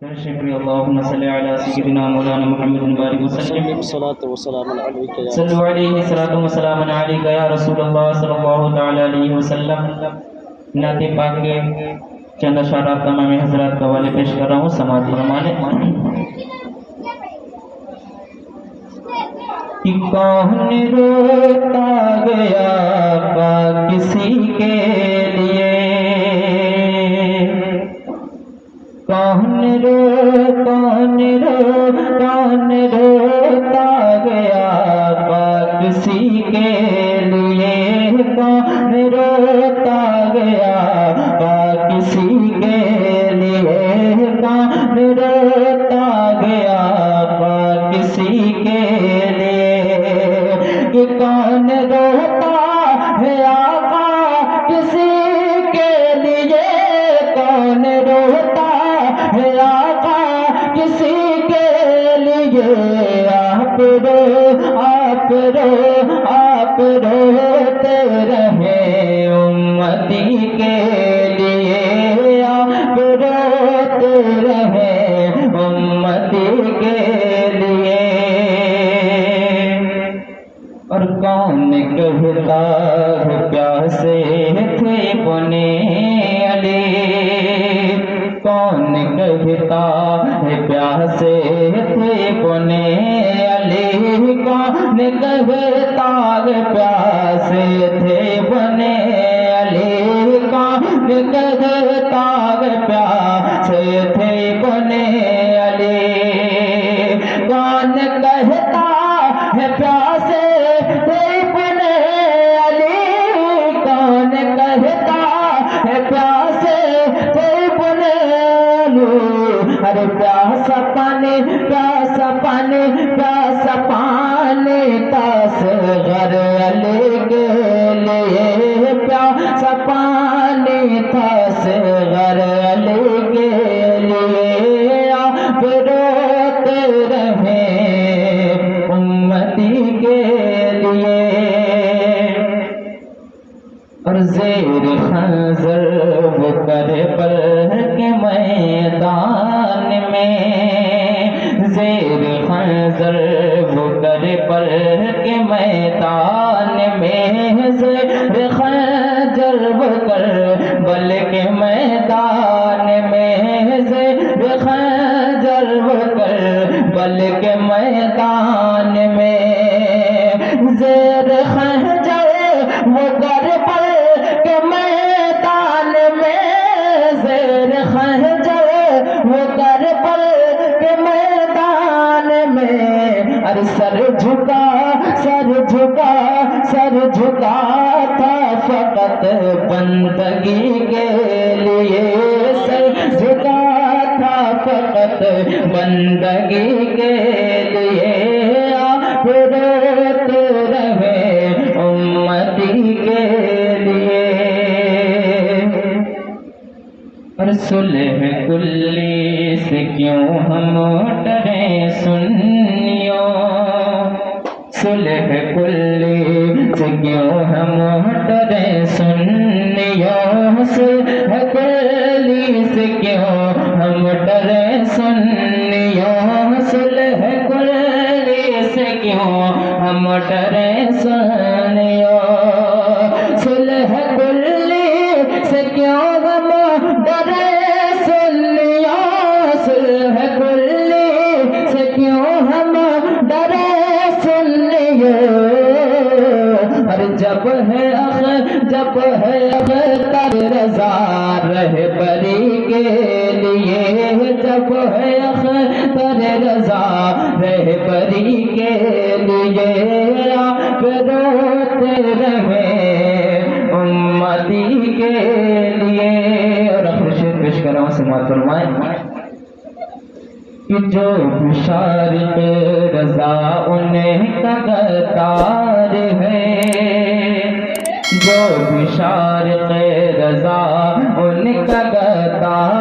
شکریہ اللہم صلی علی سیدنا مولانا محمد بارک وسلم الصلاة والسلام علیک یا صلو علیہ الصلاۃ والسلام علیک یا رسول اللہ صلی اللہ تعالی علیہ وسلم۔ نعت پاک کے چند اشارات تمام حضرات کا حوالے پیش کر رہا ہوں، سماعت فرمائیں۔ کہ کون روتا گیا پا کسی کے لیے، کون روتا گیا پا کسی کے لیے، کون روتا گیا پا کسی کے لیے، کون روتا گیا پا کسی کے لیے، کہ کون روتا ہے آقا کسی کے لیے، کون روتا ہے آقا کسی کے لیے، آپ روتے رہے امتی کے لیے، آپ روتے رہے امتی کے لیے۔ اور کون کہتا ہے پیاسے تھے بنے علی، کون کہتا ہے پیاسے تھے بنے علی، کون کہتا ہے پیاسے تھے بنے علی، کون کہتا ہے پیاسے تھے بنے علی، کون کہتا ہے پیاسے تھے بنے علی، کون کہتا ہے پیاسے تھے بنے علی۔ ارے پیاسا پانی پیاسا پانی پیاسا پانی تصغر علی کے لیے، پیاسا پانی تصغر علی کے لیے، آپ روتے رہے امتی کے لیے۔ اور زیر خنجر وہ کربل کے میدان میں، زیر خنجر وہ کربل کے میدان میں، زیر خنجر وہ کربل کے میدان میں، زیر خنجر وہ کربل کے میدان میں، زیر خنجر وہ کربل کے میدان میں، زیر خنجر وہ کربل کے میدان میں، ارے سر جھکا تھا فقط بندگی کے لیے، سر جھکا تھا فقط بندگی کے لیے، آپ روتے رہے امتی کے لیے۔ اور صلح کلی سے کیوں ہم ڈریں سنیوں، صلح کلی سے کیوں ہم ڈریں سنیوں، صلح کلی سے کیوں ہم ڈریں سنیوں، صلح کلی سے کیوں ہم ڈریں سنیوں، صلح کلی سے کیوں ہم ڈریں سنیوں، صلح کلی سے کیوں ہم ڈریں سنیوں۔ اور جب ہے اختر رضا رہبری کے لیے، جب ہے اختر رضا رہبری کے لیے، آپ روتے رہے امتی کے لیے۔ اور آخر شعر پیش کر رہا ہوں، سماعت فرمائیں۔ کہ جو بشارق رضا انہیں کا قطار ہے، جو بشارق رضا ان کا قطار